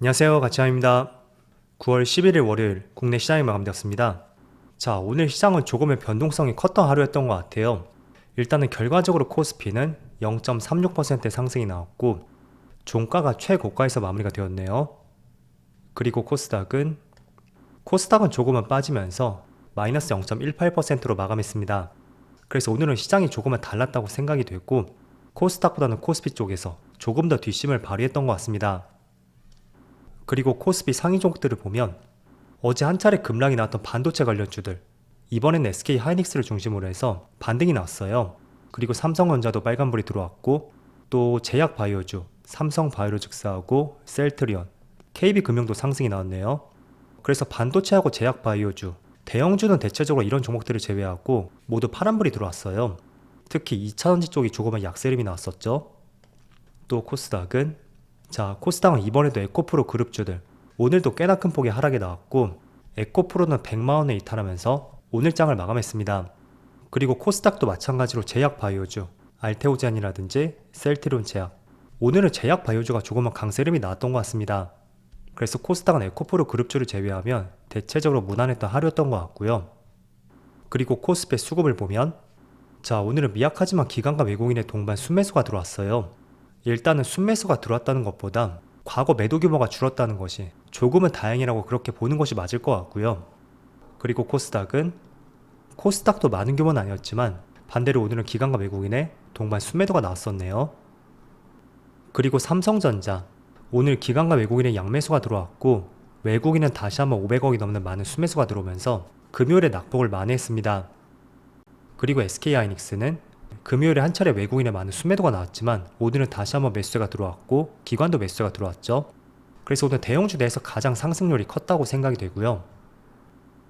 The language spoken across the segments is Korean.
안녕하세요, 가치환입니다. 9월 11일 월요일 국내 시장이 마감되었습니다. 자, 오늘 시장은 조금의 변동성이 컸던 하루였던 것 같아요. 일단은 결과적으로 코스피는 0.36%의 상승이 나왔고 종가가 최고가에서 마무리가 되었네요. 그리고 코스닥은 조금은 빠지면서 마이너스 0.18%로 마감했습니다. 그래서 오늘은 시장이 조금은 달랐다고 생각이 됐고 코스닥보다는 코스피 쪽에서 조금 더 뒷심을 발휘했던 것 같습니다. 그리고 코스피 상위 종목들을 보면 어제 한 차례 급락이 나왔던 반도체 관련주들, 이번에는 SK 하이닉스를 중심으로 해서 반등이 나왔어요. 그리고 삼성전자도 빨간불이 들어왔고 또 제약바이오주, 삼성바이오로직스하고 셀트리온, KB금융도 상승이 나왔네요. 그래서 반도체하고 제약바이오주, 대형주는 대체적으로 이런 종목들을 제외하고 모두 파란불이 들어왔어요. 특히 2차전지 쪽이 조금은 약세림이 나왔었죠. 또 코스닥은 이번에도 에코프로 그룹주들 오늘도 꽤나 큰 폭의 하락이 나왔고 에코프로는 100만원에 이탈하면서 오늘 장을 마감했습니다. 그리고 코스닥도 마찬가지로 제약바이오주, 알테오젠이라든지 셀트리온 제약, 오늘은 제약바이오주가 조금은 강세림이 나왔던 것 같습니다. 그래서 코스닥은 에코프로 그룹주를 제외하면 대체적으로 무난했던 하루였던 것 같고요. 그리고 코스피의 수급을 보면 오늘은 미약하지만 기관과 외국인의 동반 순매수가 들어왔어요. 일단은 순매수가 들어왔다는 것보다 과거 매도 규모가 줄었다는 것이 조금은 다행이라고 그렇게 보는 것이 맞을 것 같고요. 그리고 코스닥도 많은 규모는 아니었지만 반대로 오늘은 기관과 외국인의 동반 순매도가 나왔었네요. 그리고 삼성전자, 오늘 기관과 외국인의 양매수가 들어왔고 외국인은 다시 한번 500억이 넘는 많은 순매수가 들어오면서 금요일에 낙폭을 만회했습니다. 그리고 SK하이닉스는 금요일에 한 차례 외국인의 많은 순매도가 나왔지만 오늘은 다시 한번 매수세가 들어왔고 기관도 매수세가 들어왔죠. 그래서 오늘 대형주 내에서 가장 상승률이 컸다고 생각이 되고요.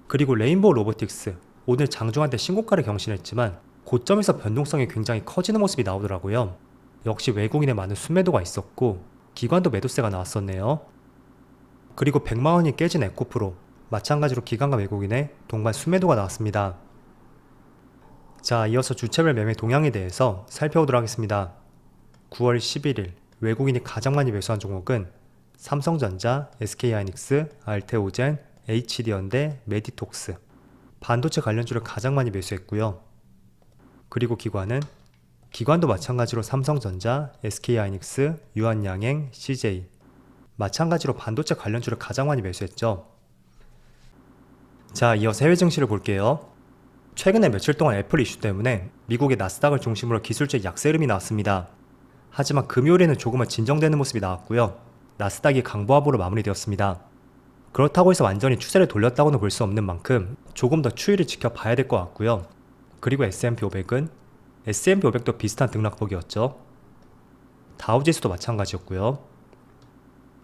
그리고 레인보우 로보틱스, 오늘 장중한 때 신고가를 경신했지만 고점에서 변동성이 굉장히 커지는 모습이 나오더라고요. 역시 외국인의 많은 순매도가 있었고 기관도 매도세가 나왔었네요. 그리고 100만원이 깨진 에코프로, 마찬가지로 기관과 외국인의 동반 순매도가 나왔습니다. 이어서 주체별 매매 동향에 대해서 살펴보도록 하겠습니다. 9월 11일 외국인이 가장 많이 매수한 종목은 삼성전자, SK하이닉스, 알테오젠, HD현대, 메디톡스, 반도체 관련주를 가장 많이 매수했고요. 그리고 기관도 마찬가지로 삼성전자, SK하이닉스, 유한양행, CJ, 마찬가지로 반도체 관련주를 가장 많이 매수했죠. 이어서 해외 증시를 볼게요. 최근에 며칠 동안 애플 이슈 때문에 미국의 나스닥을 중심으로 기술적 약세름이 나왔습니다. 하지만 금요일에는 조금은 진정되는 모습이 나왔고요. 나스닥이 강보합으로 마무리되었습니다. 그렇다고 해서 완전히 추세를 돌렸다고는 볼 수 없는 만큼 조금 더 추이를 지켜봐야 될 것 같고요. 그리고 S&P500도 비슷한 등락폭이었죠. 다우지수도 마찬가지였고요.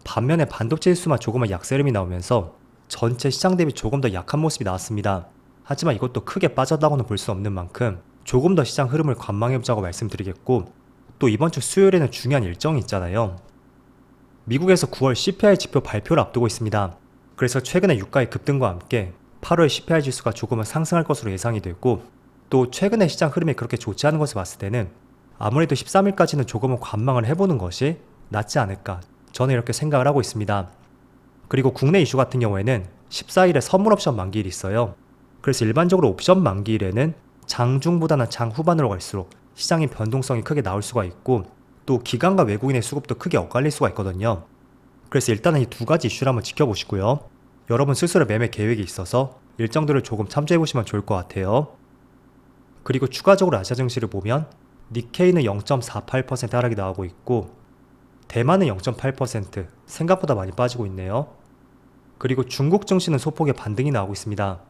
반면에 반도체 지수만 조금은 약세름이 나오면서 전체 시장 대비 조금 더 약한 모습이 나왔습니다. 하지만 이것도 크게 빠졌다고는 볼 수 없는 만큼 조금 더 시장 흐름을 관망해보자고 말씀드리겠고, 또 이번 주 수요일에는 중요한 일정이 있잖아요. 미국에서 9월 CPI 지표 발표를 앞두고 있습니다. 그래서 최근에 유가의 급등과 함께 8월 CPI 지수가 조금은 상승할 것으로 예상이 되고, 또 최근에 시장 흐름이 그렇게 좋지 않은 것을 봤을 때는 아무래도 13일까지는 조금은 관망을 해보는 것이 낫지 않을까, 저는 이렇게 생각을 하고 있습니다. 그리고 국내 이슈 같은 경우에는 14일에 선물 옵션 만기일이 있어요. 그래서 일반적으로 옵션 만기일에는 장중보다는 장후반으로 갈수록 시장의 변동성이 크게 나올 수가 있고, 또 기관과 외국인의 수급도 크게 엇갈릴 수가 있거든요. 그래서 일단은 이 두 가지 이슈를 한번 지켜보시고요. 여러분 스스로 매매 계획이 있어서 일정들을 조금 참조해보시면 좋을 것 같아요. 그리고 추가적으로 아시아 증시를 보면 니케이는 0.48% 하락이 나오고 있고 대만은 0.8%, 생각보다 많이 빠지고 있네요. 그리고 중국 증시는 소폭의 반등이 나오고 있습니다.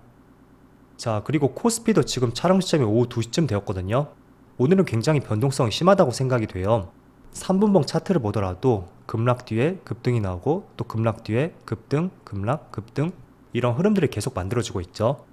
그리고 코스피도 지금 촬영 시점이 오후 2시쯤 되었거든요. 오늘은 굉장히 변동성이 심하다고 생각이 돼요. 3분봉 차트를 보더라도 급락 뒤에 급등이 나오고 또 급락 뒤에 급등, 급락, 급등, 이런 흐름들이 계속 만들어지고 있죠.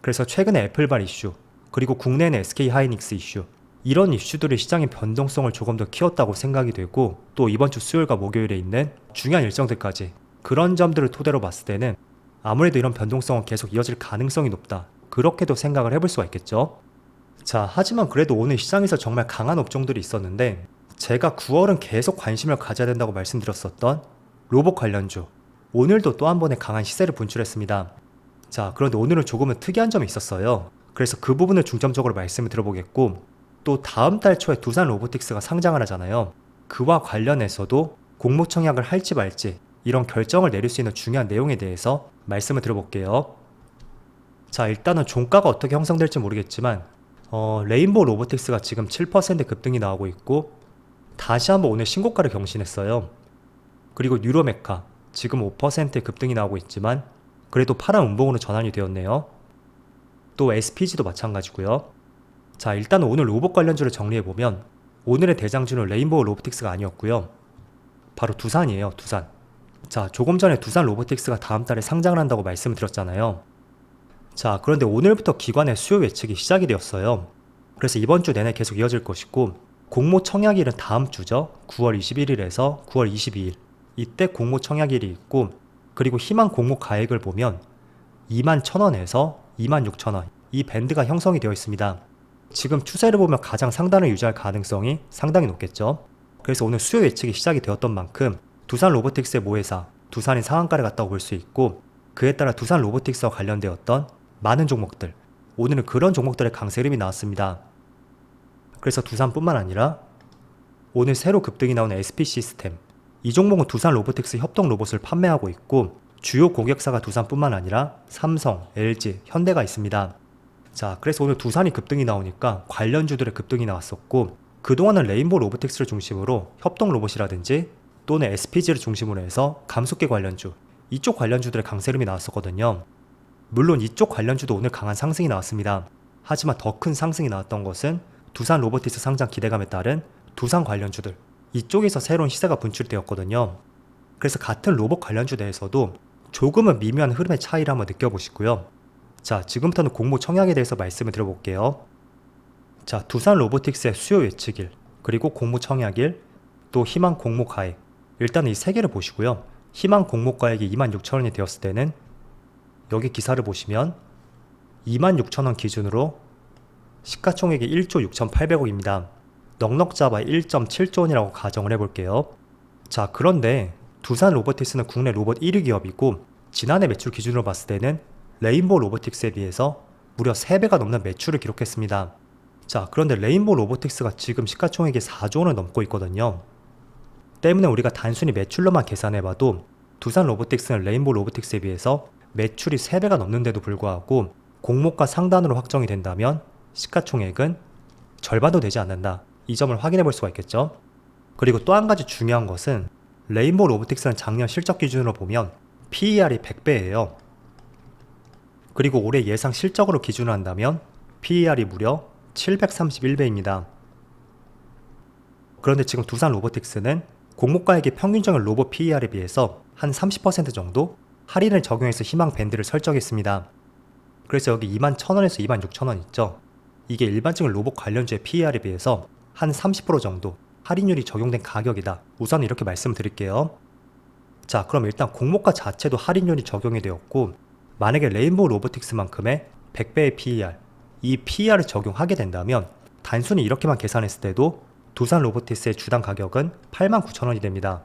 그래서 최근에 애플발 이슈, 그리고 국내에는 SK하이닉스 이슈, 이런 이슈들이 시장의 변동성을 조금 더 키웠다고 생각이 되고, 또 이번 주 수요일과 목요일에 있는 중요한 일정들까지 그런 점들을 토대로 봤을 때는 아무래도 이런 변동성은 계속 이어질 가능성이 높다, 그렇게도 생각을 해볼 수가 있겠죠. 하지만 그래도 오늘 시장에서 정말 강한 업종들이 있었는데 제가 9월은 계속 관심을 가져야 된다고 말씀드렸었던 로봇 관련주 오늘도 또 한 번의 강한 시세를 분출했습니다. 자, 그런데 오늘은 조금은 특이한 점이 있었어요. 그래서 그 부분을 중점적으로 말씀을 드려보겠고, 또 다음 달 초에 두산 로보틱스가 상장을 하잖아요. 그와 관련해서도 공모 청약을 할지 말지 이런 결정을 내릴 수 있는 중요한 내용에 대해서 말씀을 드려볼게요. 자, 일단은 종가가 어떻게 형성될지 모르겠지만 레인보우 로보틱스가 지금 7% 급등이 나오고 있고, 다시 한번 오늘 신고가를 경신했어요. 그리고 뉴로메카 지금 5% 급등이 나오고 있지만 그래도 파란 운봉으로 전환이 되었네요. 또 SPG도 마찬가지고요. 자, 일단 오늘 로봇 관련주를 정리해보면 오늘의 대장주는 레인보우 로보틱스가 아니었고요. 바로 두산이에요. 두산. 자, 조금 전에 두산 로보틱스가 다음 달에 상장을 한다고 말씀을 드렸잖아요. 자, 그런데 오늘부터 기관의 수요 예측이 시작이 되었어요. 그래서 이번 주 내내 계속 이어질 것이고, 공모 청약일은 다음 주죠. 9월 21일에서 9월 22일. 이때 공모 청약일이 있고, 그리고 희망 공모 가액을 보면 21,000원에서 26,000원 이 밴드가 형성이 되어 있습니다. 지금 추세를 보면 가장 상단을 유지할 가능성이 상당히 높겠죠. 그래서 오늘 수요 예측이 시작이 되었던 만큼 두산 로보틱스의 모회사, 두산이 상한가를 갔다고 볼 수 있고, 그에 따라 두산 로보틱스와 관련되었던 많은 종목들, 오늘은 그런 종목들의 강세 흐름이 나왔습니다. 그래서 두산뿐만 아니라 오늘 새로 급등이 나온 SP 시스템, 이 종목은 두산 로보틱스 협동 로봇을 판매하고 있고, 주요 고객사가 두산뿐만 아니라 삼성, LG, 현대가 있습니다. 자, 그래서 오늘 두산이 급등이 나오니까 관련주들의 급등이 나왔었고, 그동안은 레인보우 로보틱스를 중심으로 협동 로봇이라든지 또는 SPG를 중심으로 해서 감속기 관련주, 이쪽 관련주들의 강세 흐름이 나왔었거든요. 물론 이쪽 관련주도 오늘 강한 상승이 나왔습니다. 하지만 더 큰 상승이 나왔던 것은 두산 로보틱스 상장 기대감에 따른 두산 관련주들, 이쪽에서 새로운 시세가 분출되었거든요. 그래서 같은 로봇 관련주 내에서도 조금은 미묘한 흐름의 차이를 한번 느껴보시고요. 자, 지금부터는 공모 청약에 대해서 말씀을 드려볼게요. 자, 두산 로보틱스의 수요 예측일, 그리고 공모 청약일, 또 희망 공모 가액, 일단 이 세 개를 보시고요. 희망 공모 가액이 26,000원이 되었을 때는 여기 기사를 보시면 26,000원 기준으로 시가총액이 1조 6,800억입니다. 넉넉 잡아 1.7조 원이라고 가정을 해볼게요. 자, 그런데 두산 로보틱스는 국내 로봇 1위 기업이고, 지난해 매출 기준으로 봤을 때는 레인보우 로보틱스에 비해서 무려 3배가 넘는 매출을 기록했습니다. 자, 그런데 레인보우 로보틱스가 지금 시가총액이 4조 원을 넘고 있거든요. 때문에 우리가 단순히 매출로만 계산해봐도 두산 로보틱스는 레인보우 로보틱스에 비해서 매출이 3배가 넘는데도 불구하고 공모가 상단으로 확정이 된다면 시가총액은 절반도 되지 않는다. 이 점을 확인해 볼 수가 있겠죠. 그리고 또 한 가지 중요한 것은 레인보우 로보틱스는 작년 실적 기준으로 보면 PER이 100배예요. 그리고 올해 예상 실적으로 기준을 한다면 PER이 무려 731배입니다. 그런데 지금 두산 로보틱스는 공모가액의 평균적인 로봇 PER에 비해서 한 30% 정도 할인을 적용해서 희망 밴드를 설정했습니다. 그래서 여기 21,000원에서 26,000원 있죠. 이게 일반적인 로봇 관련주의 PER에 비해서 한 30% 정도 할인율이 적용된 가격이다. 우선 이렇게 말씀을 드릴게요. 자, 그럼 일단 공모가 자체도 할인율이 적용이 되었고, 만약에 레인보우 로보틱스만큼의 100배의 PER, 이 PER을 적용하게 된다면 단순히 이렇게만 계산했을 때도 두산 로보틱스의 주당 가격은 89,000원이 됩니다.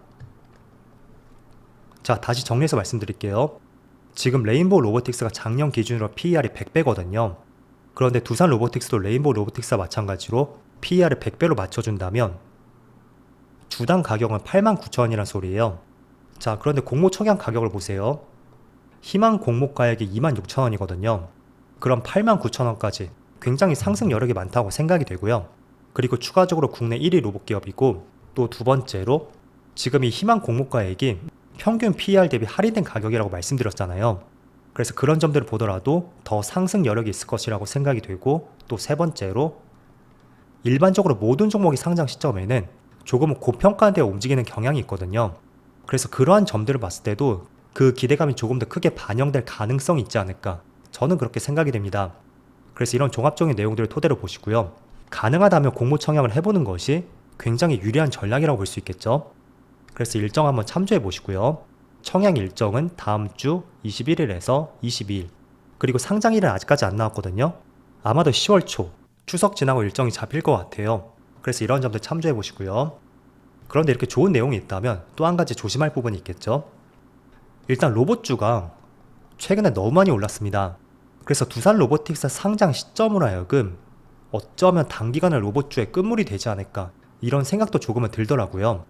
자, 다시 정리해서 말씀드릴게요. 지금 레인보우 로보틱스가 작년 기준으로 PER이 100배거든요. 그런데 두산 로보틱스도 레인보우 로보틱스와 마찬가지로 PER을 100배로 맞춰준다면 주당 가격은 89,000원이란 소리예요. 자, 그런데 공모 청약 가격을 보세요. 희망 공모 가액이 26,000원이거든요. 그럼 89,000원까지 굉장히 상승 여력이 많다고 생각이 되고요. 그리고 추가적으로 국내 1위 로봇 기업이고, 또 두 번째로 지금 이 희망 공모 가액이 평균 PER 대비 할인된 가격이라고 말씀드렸잖아요. 그래서 그런 점들을 보더라도 더 상승 여력이 있을 것이라고 생각이 되고, 또 세 번째로 일반적으로 모든 종목이 상장 시점에는 조금은 고평가되어 움직이는 경향이 있거든요. 그래서 그러한 점들을 봤을 때도 그 기대감이 조금 더 크게 반영될 가능성이 있지 않을까, 저는 그렇게 생각이 됩니다. 그래서 이런 종합적인 내용들을 토대로 보시고요. 가능하다면 공모 청약을 해보는 것이 굉장히 유리한 전략이라고 볼 수 있겠죠. 그래서 일정 한번 참조해 보시고요. 청약 일정은 다음 주 21일에서 22일, 그리고 상장일은 아직까지 안 나왔거든요. 아마도 10월 초 추석 지나고 일정이 잡힐 것 같아요. 그래서 이런 점들 참조해 보시고요. 그런데 이렇게 좋은 내용이 있다면 또 한 가지 조심할 부분이 있겠죠. 일단 로봇주가 최근에 너무 많이 올랐습니다. 그래서 두산 로보틱스 상장 시점으로 하여금 어쩌면 단기간에 로봇주의 끝물이 되지 않을까 이런 생각도 조금은 들더라고요.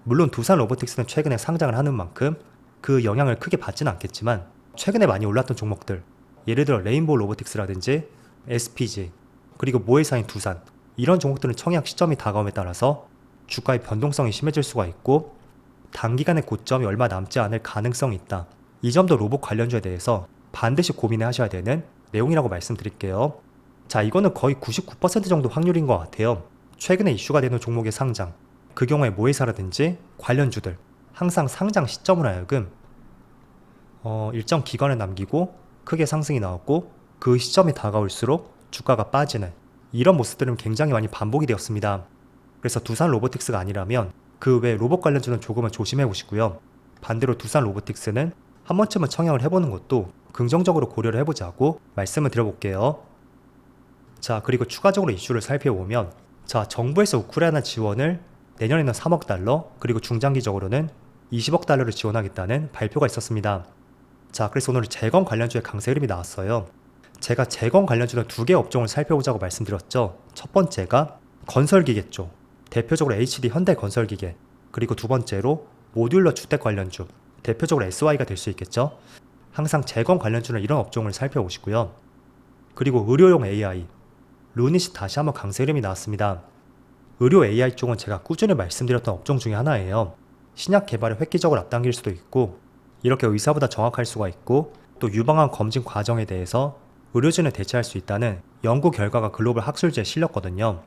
물론 두산 로보틱스는 최근에 상장을 하는 만큼 그 영향을 크게 받지는 않겠지만 최근에 많이 올랐던 종목들, 예를 들어 레인보우 로보틱스라든지 SPG 그리고 모회사인 두산, 이런 종목들은 청약 시점이 다가옴에 따라서 주가의 변동성이 심해질 수가 있고 단기간의 고점이 얼마 남지 않을 가능성이 있다. 이 점도 로봇 관련주에 대해서 반드시 고민해 하셔야 되는 내용이라고 말씀드릴게요. 자, 이거는 거의 99% 정도 확률인 것 같아요. 최근에 이슈가 되는 종목의 상장, 그 경우에 모회사라든지 관련주들 항상 상장 시점으로 하여금 일정 기간을 남기고 크게 상승이 나왔고 그 시점이 다가올수록 주가가 빠지는 이런 모습들은 굉장히 많이 반복이 되었습니다. 그래서 두산 로보틱스가 아니라면 그 외 로봇 관련주는 조금은 조심해 보시고요. 반대로 두산 로보틱스는 한 번쯤은 청약을 해보는 것도 긍정적으로 고려를 해보자고 말씀을 드려볼게요. 자, 그리고 추가적으로 이슈를 살펴보면, 자, 정부에서 우크라이나 지원을 내년에는 3억 달러, 그리고 중장기적으로는 20억 달러를 지원하겠다는 발표가 있었습니다. 자, 그래서 오늘 재건 관련주의 강세 흐름이 나왔어요. 제가 재건 관련주는 2개 업종을 살펴보자고 말씀드렸죠. 첫 번째가 건설기계 쪽, 대표적으로 HD 현대건설기계, 그리고 두 번째로 모듈러 주택 관련주, 대표적으로 SY가 될 수 있겠죠. 항상 재건 관련주는 이런 업종을 살펴보시고요. 그리고 의료용 AI, 루닛이 다시 한번 강세 흐름이 나왔습니다. 의료 AI 쪽은 제가 꾸준히 말씀드렸던 업종 중에 하나예요. 신약 개발을 획기적으로 앞당길 수도 있고, 이렇게 의사보다 정확할 수가 있고, 또 유방암 검진 과정에 대해서 의료진을 대체할 수 있다는 연구 결과가 글로벌 학술지에 실렸거든요.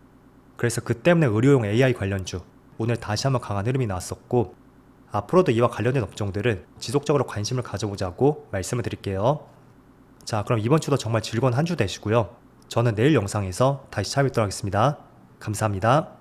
그래서 그 때문에 의료용 AI 관련주 오늘 다시 한번 강한 흐름이 나왔었고, 앞으로도 이와 관련된 업종들은 지속적으로 관심을 가져보자고 말씀을 드릴게요. 자, 그럼 이번 주도 정말 즐거운 한 주 되시고요. 저는 내일 영상에서 다시 찾아뵙도록 하겠습니다. 감사합니다.